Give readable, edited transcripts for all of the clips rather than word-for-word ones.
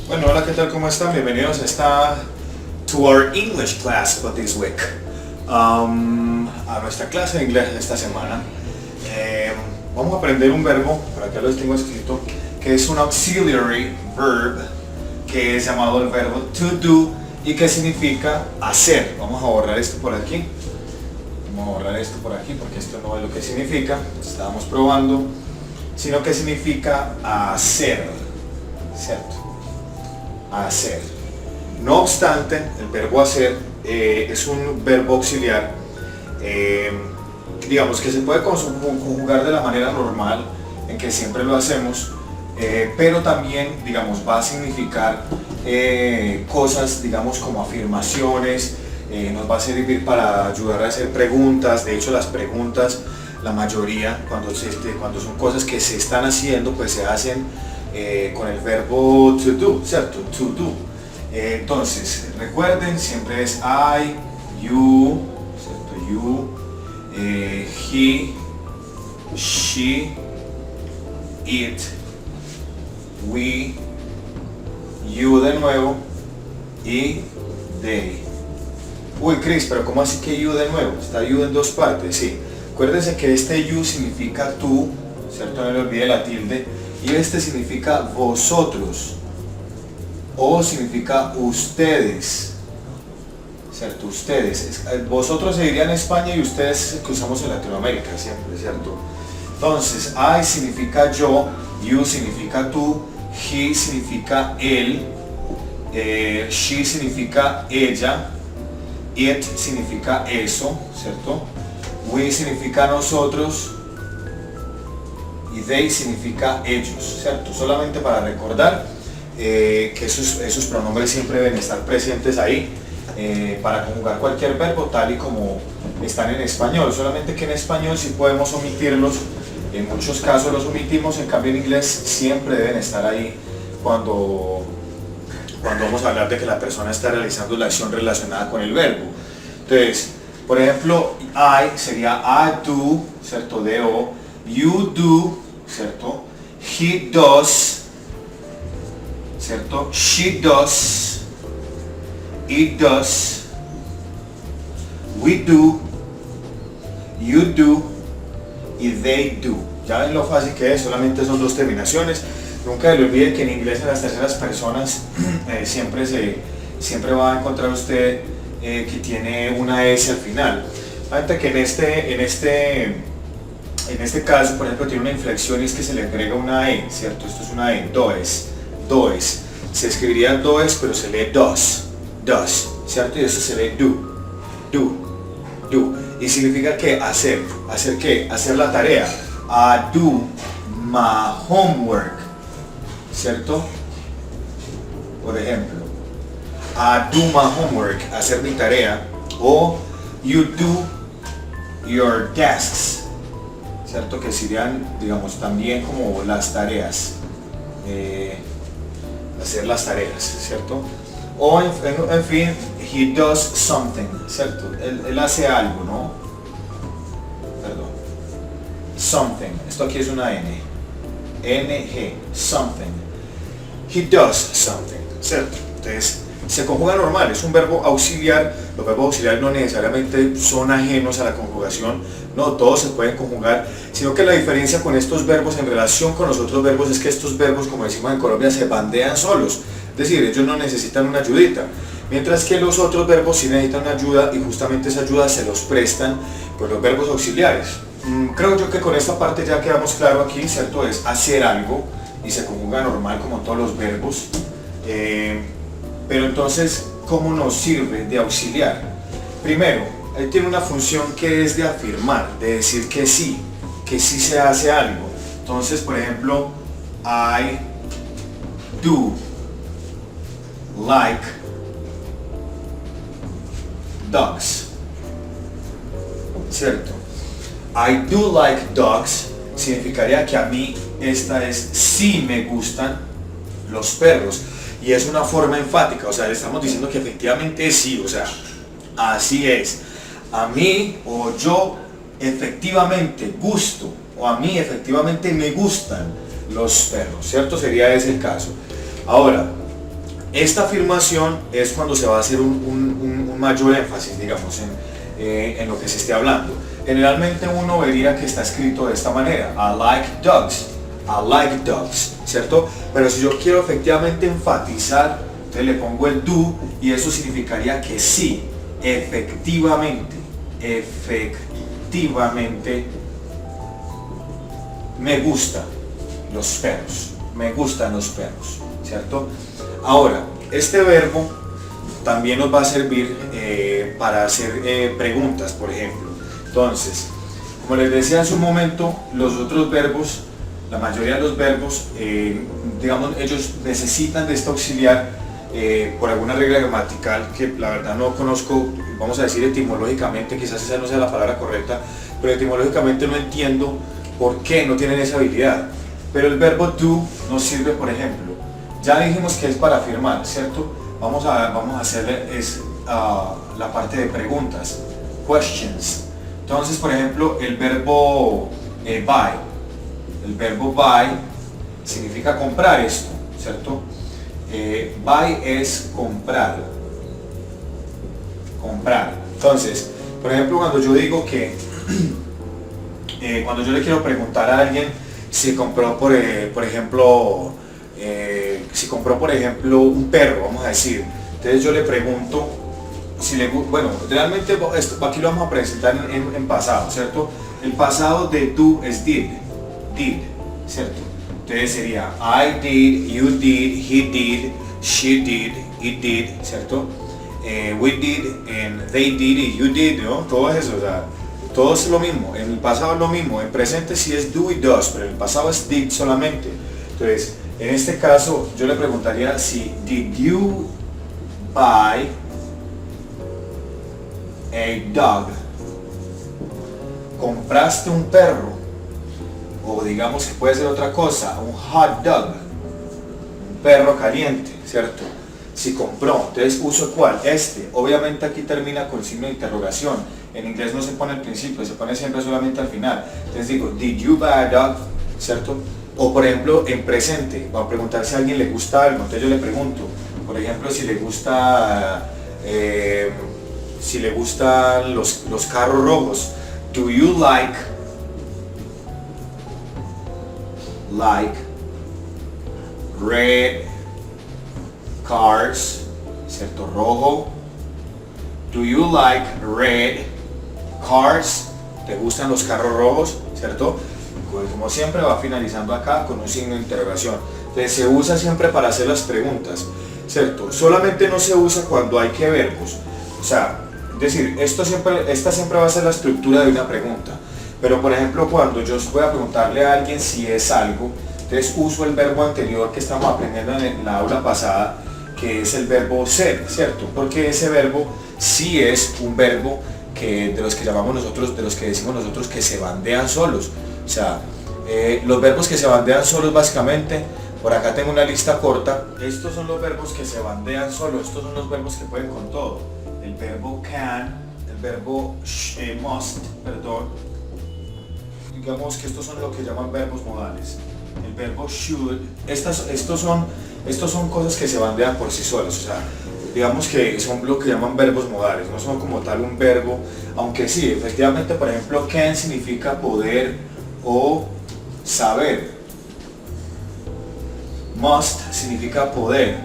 Bueno, hola, ¿qué tal? ¿Cómo están? Bienvenidos to our English class for this week. A nuestra clase de inglés de esta semana. Vamos a aprender un verbo, por acá lo tengo escrito, que es un auxiliary verb, que es llamado el verbo to do y que significa hacer. Vamos a borrar esto por aquí. Vamos a borrar esto por aquí porque esto no es lo que significa. Estábamos probando, sino que significa hacer, ¿cierto? Hacer. No obstante, el verbo hacer es un verbo auxiliar, digamos que se puede conjugar de la manera normal en que siempre lo hacemos, pero también, digamos, va a significar cosas, digamos, como afirmaciones. Nos va a servir para ayudar a hacer preguntas. De hecho, las preguntas, la mayoría, cuando son cosas que se están haciendo, pues se hacen con el verbo to do, ¿cierto? To do. Entonces, recuerden, siempre es I, you, ¿cierto? You, he, she, it, we, you de nuevo y they. Uy, Chris, pero ¿cómo así que you de nuevo? Está you en dos partes, sí. Acuérdense que este you significa tú, ¿cierto? No le olvide la tilde. Y este significa vosotros, o significa ustedes, ¿cierto? Ustedes. Vosotros se diría en España y ustedes que usamos en Latinoamérica siempre, ¿cierto? Entonces, I significa yo, you significa tú, he significa él, she significa ella, it significa eso, ¿cierto? We significa nosotros, y they significa ellos, ¿cierto? Solamente para recordar que esos pronombres siempre deben estar presentes ahí para conjugar cualquier verbo tal y como están en español. Solamente que en español sí podemos omitirlos, en muchos casos los omitimos, en cambio en inglés siempre deben estar ahí cuando vamos a hablar de que la persona está realizando la acción relacionada con el verbo. Entonces, por ejemplo, I sería I do, ¿cierto? Do. You do, ¿cierto? He does, ¿cierto? She does, it does, we do, you do y they do. Ya ven lo fácil que es, solamente son dos terminaciones. Nunca le olvide que en inglés en las terceras personas siempre va a encontrar usted que tiene una S al final. Fíjate que en este caso, por ejemplo, tiene una inflexión y es que se le agrega una E, ¿cierto? Esto es una E, does. Se escribiría does, pero se lee does, ¿cierto? Y esto se lee do. Y significa que hacer qué? Hacer la tarea. I do my homework, ¿cierto? Por ejemplo, I do my homework, hacer mi tarea. O you do your tasks, ¿cierto? Que serían, digamos, también como las tareas, hacer las tareas, ¿cierto? O en fin, he does something, ¿cierto? Él hace algo, ¿no? Perdón. Something, esto aquí es una N, N-G, something. He does something, ¿cierto? Entonces, se conjuga normal, es un verbo auxiliar. Los verbos auxiliares no necesariamente son ajenos a la conjugación, no todos se pueden conjugar, sino que la diferencia con estos verbos en relación con los otros verbos es que estos verbos, como decimos en Colombia, se bandean solos, es decir, ellos no necesitan una ayudita, mientras que los otros verbos sí necesitan una ayuda y justamente esa ayuda se los prestan pues los verbos auxiliares. Creo yo que con esta parte ya quedamos claro aquí, ¿cierto? Es hacer algo y se conjuga normal como todos los verbos. Pero entonces, ¿cómo nos sirve de auxiliar? Primero, él tiene una función que es de afirmar, de decir que sí se hace algo. Entonces, por ejemplo, I do like dogs, ¿cierto? I do like dogs significaría que a mí sí me gustan los perros. Y es una forma enfática, o sea, le estamos diciendo que efectivamente sí, o sea, así es. A mí o yo efectivamente gusto, o a mí efectivamente me gustan los perros, ¿cierto? Sería ese el caso. Ahora, Esta afirmación es cuando se va a hacer un mayor énfasis, digamos, en lo que se esté hablando. Generalmente uno vería que está escrito de esta manera: I like dogs, ¿cierto? Pero si yo quiero efectivamente enfatizar, entonces le pongo el do, y eso significaría que sí, efectivamente, me gustan los perros, ¿cierto? Ahora, este verbo también nos va a servir para hacer preguntas, por ejemplo. Entonces, como les decía hace un momento, los otros verbos, la mayoría de los verbos, digamos, ellos necesitan de este auxiliar por alguna regla gramatical que la verdad no conozco, vamos a decir etimológicamente, quizás esa no sea la palabra correcta, pero etimológicamente no entiendo por qué no tienen esa habilidad. Pero el verbo do nos sirve, por ejemplo, ya dijimos que es para afirmar, ¿cierto? Vamos a hacerle la parte de preguntas, questions. Entonces, por ejemplo, el verbo buy. El verbo buy significa comprar esto, ¿cierto? Buy es comprar. Entonces, por ejemplo, cuando yo digo que, cuando yo le quiero preguntar a alguien si compró, por ejemplo, un perro, vamos a decir, entonces yo le pregunto si le gusta. Bueno, realmente aquí lo vamos a presentar en pasado, ¿cierto? El pasado de do es did, ¿cierto? Entonces sería I did, you did, he did, she did, it did, ¿cierto? We did, and they did, y you did, ¿no? Todo eso, o sea, todo es lo mismo. En el pasado es lo mismo, en presente sí es do y does, pero en el pasado es did solamente. Entonces, en este caso, yo le preguntaría si did you buy a dog? ¿Compraste un perro? O digamos que puede ser otra cosa, un hot dog, un perro caliente, ¿cierto? Si compró, entonces uso ¿cuál? Este. Obviamente aquí termina con signo de interrogación. En inglés no se pone al principio, se pone siempre solamente al final. Entonces digo, did you buy a dog? ¿Cierto? O por ejemplo, en presente, va a preguntar si a alguien le gusta algo, entonces yo le pregunto, por ejemplo, si le gustan los carros rojos. Do you like red cars? ¿Cierto? Rojo. Do you like red cars? ¿Te gustan los carros rojos? ¿Cierto? Como siempre va finalizando acá con un signo de interrogación. Entonces se usa siempre para hacer las preguntas, ¿cierto? Solamente no se usa cuando hay que verbos. O sea, es decir, esta siempre va a ser la estructura de una pregunta. Pero por ejemplo, cuando yo voy a preguntarle a alguien si es algo, entonces uso el verbo anterior que estamos aprendiendo en la aula pasada, que es el verbo ser, ¿cierto? Porque ese verbo sí es un verbo de los que llamamos nosotros, de los que decimos nosotros que se bandean solos. O sea, los verbos que se bandean solos básicamente, por acá tengo una lista corta. Estos son los verbos que se bandean solos, estos son los verbos que pueden con todo. El verbo can, el verbo must, perdón. Digamos que estos son lo que llaman verbos modales. El verbo should, estos son cosas que se bandean por sí solas, o sea, digamos que son lo que llaman verbos modales, no son como tal un verbo, aunque sí, efectivamente, por ejemplo, can significa poder o saber, must significa poder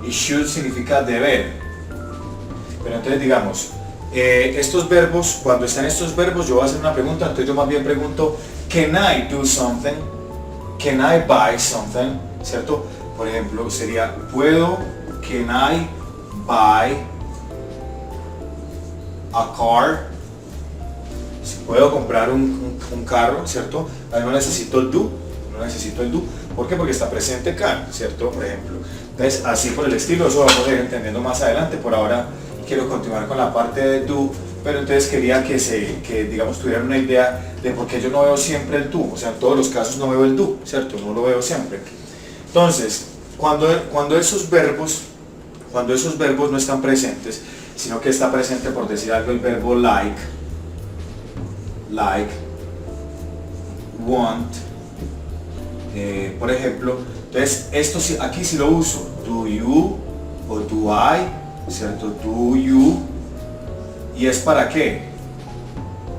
y should significa deber. Pero entonces digamos, estos verbos, cuando están estos verbos yo voy a hacer una pregunta, entonces yo más bien pregunto, can I do something? Can I buy something? ¿Cierto? Por ejemplo, sería, can I buy a car? Si puedo comprar un carro, ¿cierto? Ahí no necesito el do, ¿por qué? Porque está presente can, ¿cierto? Por ejemplo. Entonces, así por el estilo, eso vamos a ir entendiendo más adelante. Por ahora quiero continuar con la parte de do, pero entonces quería que digamos tuvieran una idea de por qué yo no veo siempre el do, o sea, en todos los casos no veo el do, ¿cierto? No lo veo siempre. Entonces, cuando esos verbos no están presentes, sino que está presente, por decir algo, el verbo like, want, por ejemplo, Entonces, esto sí, aquí sí lo uso. Do you o do I, ¿cierto? Do you. ¿Y es para qué?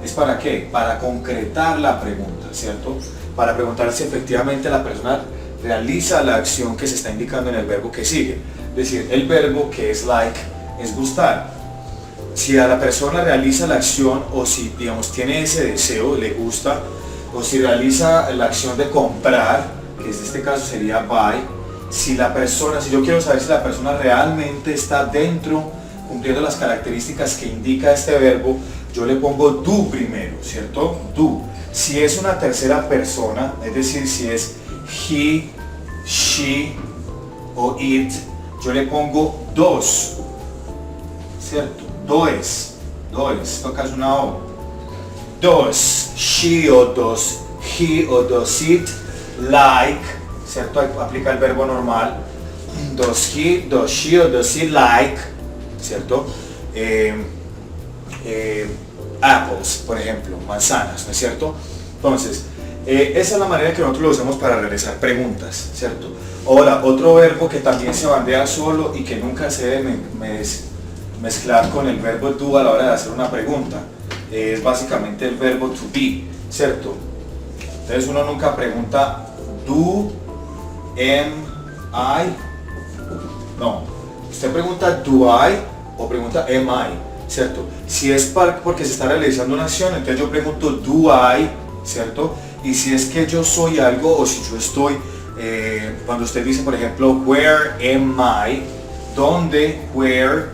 ¿Es para qué? Para concretar la pregunta, ¿cierto? Para preguntar si efectivamente la persona realiza la acción que se está indicando en el verbo que sigue. Es decir, el verbo que es like es gustar. Si a la persona realiza la acción o si, digamos, tiene ese deseo, le gusta, o si realiza la acción de comprar, que en este caso sería buy, si yo quiero saber si la persona realmente está dentro, cumpliendo las características que indica este verbo, yo le pongo do primero, ¿cierto? Do. Si es una tercera persona, es decir, si es he, she o it, yo le pongo dos, ¿cierto? Does, toca es una O. Does she o does he o does it like, ¿cierto? Aplica el verbo normal. Does he, does she o does it like, ¿cierto? Apples, por ejemplo, manzanas, ¿no es cierto? Entonces, esa es la manera que nosotros lo usamos para realizar preguntas, ¿cierto? Ahora, otro verbo que también se bandea solo y que nunca se debe mezclar con el verbo do a la hora de hacer una pregunta, es básicamente el verbo to be, ¿cierto? Entonces uno nunca pregunta do, am, I, no, usted pregunta do I o pregunta am I, ¿cierto? Si es porque se está realizando una acción, entonces yo pregunto do I, ¿cierto? Y si es que yo soy algo o si yo estoy, cuando usted dice por ejemplo where am I, ¿dónde? Where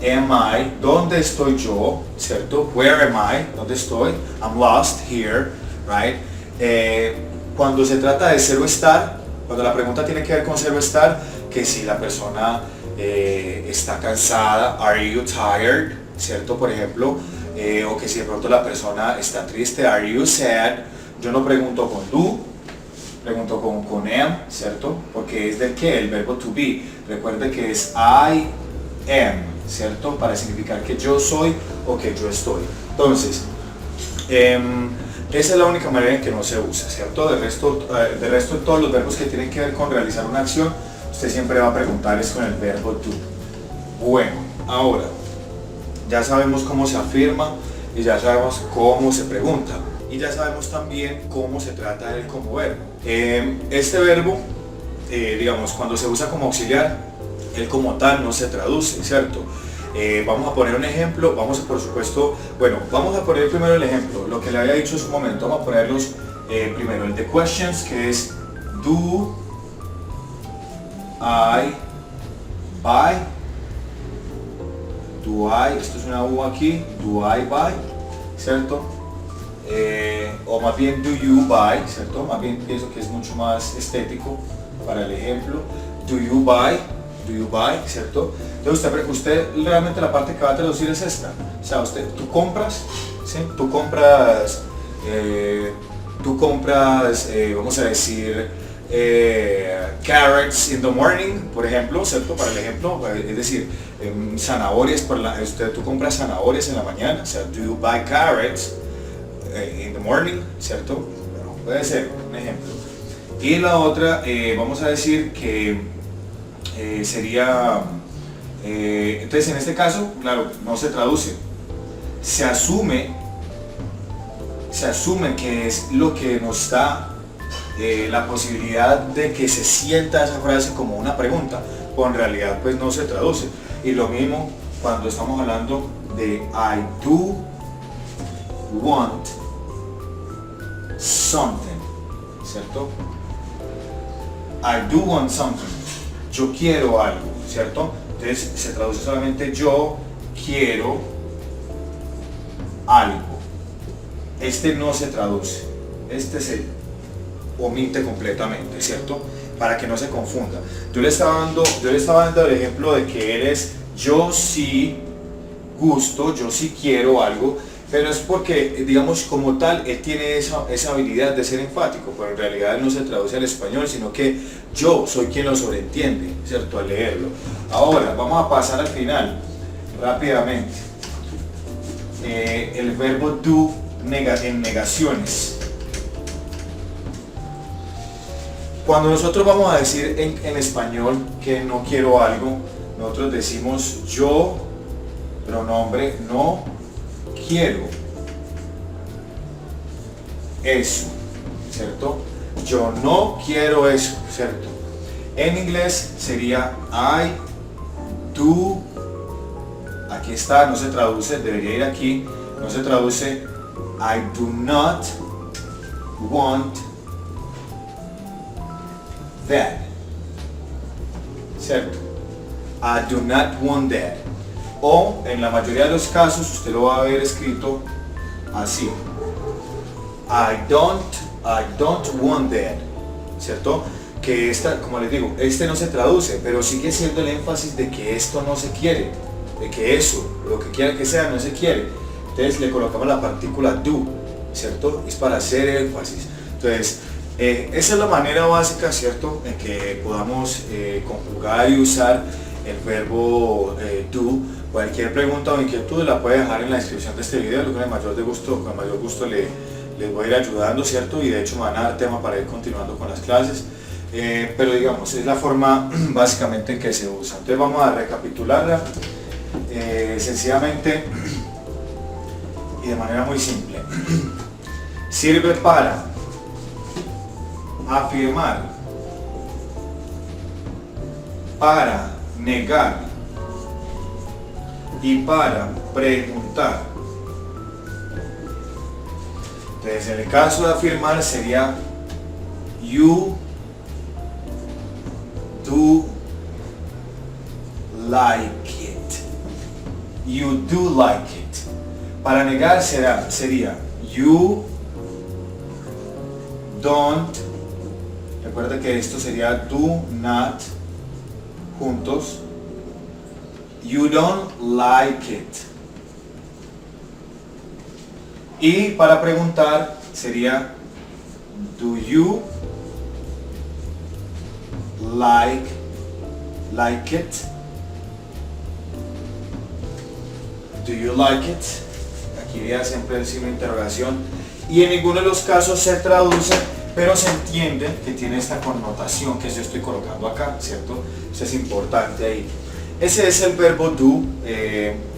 am I? ¿Dónde estoy yo? ¿Cierto? Where am I? ¿Dónde estoy? I'm lost here, right? Cuando se trata de ser o estar, cuando la pregunta tiene que ver con ser o estar, que si la persona está cansada, are you tired? ¿Cierto? Por ejemplo, o que si de pronto la persona está triste, are you sad? Yo no pregunto con do, pregunto con am, ¿cierto? Porque es del que, el verbo to be. Recuerde que es I am, ¿cierto? Para significar que yo soy o que yo estoy. Entonces, esa es la única manera en que no se usa, ¿cierto? De resto, todos los verbos que tienen que ver con realizar una acción, usted siempre va a preguntar es con el verbo do. Bueno, ahora, ya sabemos cómo se afirma y ya sabemos cómo se pregunta. Y ya sabemos también cómo se trata él como verbo. Este verbo, digamos, cuando se usa como auxiliar, él como tal no se traduce, ¿cierto? Vamos a poner un ejemplo, vamos a poner primero el ejemplo, lo que le había dicho en su momento, vamos a ponerlos primero, el de questions, que es do I buy, do I, esto es una U aquí, do I buy, ¿cierto? O más bien do you buy, ¿cierto? Más bien pienso que es mucho más estético para el ejemplo, do you buy, ¿cierto? Entonces usted realmente la parte que va a traducir es esta, o sea, tú compras, ¿sí? Tú compras, vamos a decir, carrots in the morning, por ejemplo, ¿cierto? Para el ejemplo, es decir, zanahorias, tú compras zanahorias en la mañana, o sea, do you buy carrots in the morning, ¿cierto? Bueno, puede ser un ejemplo. Y la otra, vamos a decir que sería, entonces en este caso, claro, no se traduce, se asume que es lo que nos da la posibilidad de que se sienta esa frase como una pregunta, o en realidad pues no se traduce. Y lo mismo cuando estamos hablando de I do want something, ¿cierto? I do want something, yo quiero algo, ¿cierto? Entonces se traduce solamente yo quiero algo. Este no se traduce, este se omite completamente, ¿cierto? Para que no se confunda. Yo le estaba dando el ejemplo de que eres yo sí gusto, yo sí quiero algo, pero es porque, digamos, como tal, él tiene esa habilidad de ser enfático, pero en realidad no se traduce al español, sino que yo soy quien lo sobreentiende, ¿cierto? Al leerlo. Ahora, vamos a pasar al final, rápidamente. El verbo do en negaciones. Cuando nosotros vamos a decir en español que no quiero algo, nosotros decimos yo, pronombre, no quiero eso, ¿cierto? Yo no quiero eso, ¿cierto? En inglés sería I do, aquí está, no se traduce, debería ir aquí, no se traduce, I do not want that, ¿cierto? I do not want that. O en la mayoría de los casos usted lo va a ver escrito así, I don't want that, ¿cierto? Que esta, como les digo, este no se traduce, pero sigue siendo el énfasis de que esto no se quiere, de que eso, lo que quiera que sea, no se quiere. Entonces le colocamos la partícula do, ¿cierto? Es para hacer énfasis. Entonces, esa es la manera básica, ¿cierto?, en que podamos conjugar y usar el verbo do. Cualquier pregunta o inquietud la puede dejar en la descripción de este video, con el mayor gusto les voy a ir ayudando, ¿cierto? Y de hecho me van a dar tema para ir continuando con las clases. Pero digamos, es la forma básicamente en que se usa. Entonces vamos a recapitularla sencillamente y de manera muy simple. Sirve para afirmar, para negar y para preguntar. Entonces en el caso de afirmar sería you do like it. You do like it. Para negar sería you don't. Recuerda que esto sería do not juntos. You don't like it. Y para preguntar sería do you like it? Do you like it? Aquí iría siempre el signo de interrogación y en ninguno de los casos se traduce, pero se entiende que tiene esta connotación que yo estoy colocando acá, ¿cierto? Eso es importante ahí. Ese es el verbo do.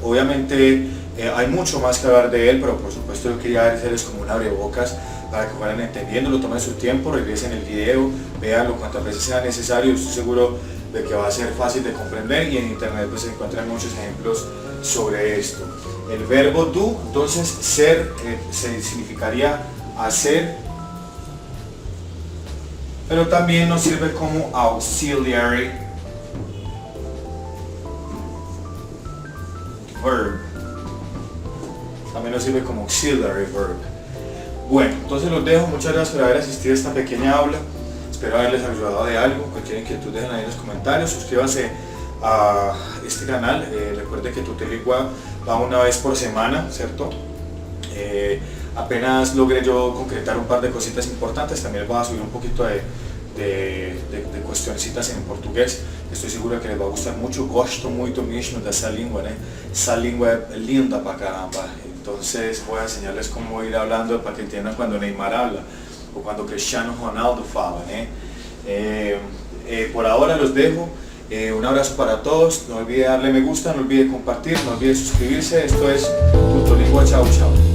Obviamente hay mucho más que hablar de él, pero por supuesto yo quería hacerles como un abrebocas para que fueran entendiendo, lo tomen su tiempo, regresen el video, véanlo cuantas veces sea necesario. Estoy seguro de que va a ser fácil de comprender y en internet pues se encuentran muchos ejemplos sobre esto. El verbo do, entonces ser, se significaría hacer, pero también nos sirve como auxiliary verb. También nos sirve como auxiliary verb. Bueno, entonces los dejo. Muchas gracias por haber asistido a esta pequeña aula. Espero haberles ayudado de algo. Cualquier inquietud dejen ahí en los comentarios. Suscríbanse a este canal. Recuerde que Tutelingua va una vez por semana, ¿cierto? Apenas logré yo concretar un par de cositas importantes. También les voy a subir un poquito de cuestioncitas en portugués. Estoy seguro que les va a gustar mucho. Gosto muito mesmo dessa língua, né? Esa lengua es linda para caramba. Entonces voy a enseñarles cómo ir hablando para que entiendan cuando Neymar habla o cuando Cristiano Ronaldo fala, ¿eh? Por ahora los dejo. Un abrazo para todos. No olvide darle me gusta, no olvide compartir, no olvide suscribirse. Esto es Tutelingua. Chao, chao.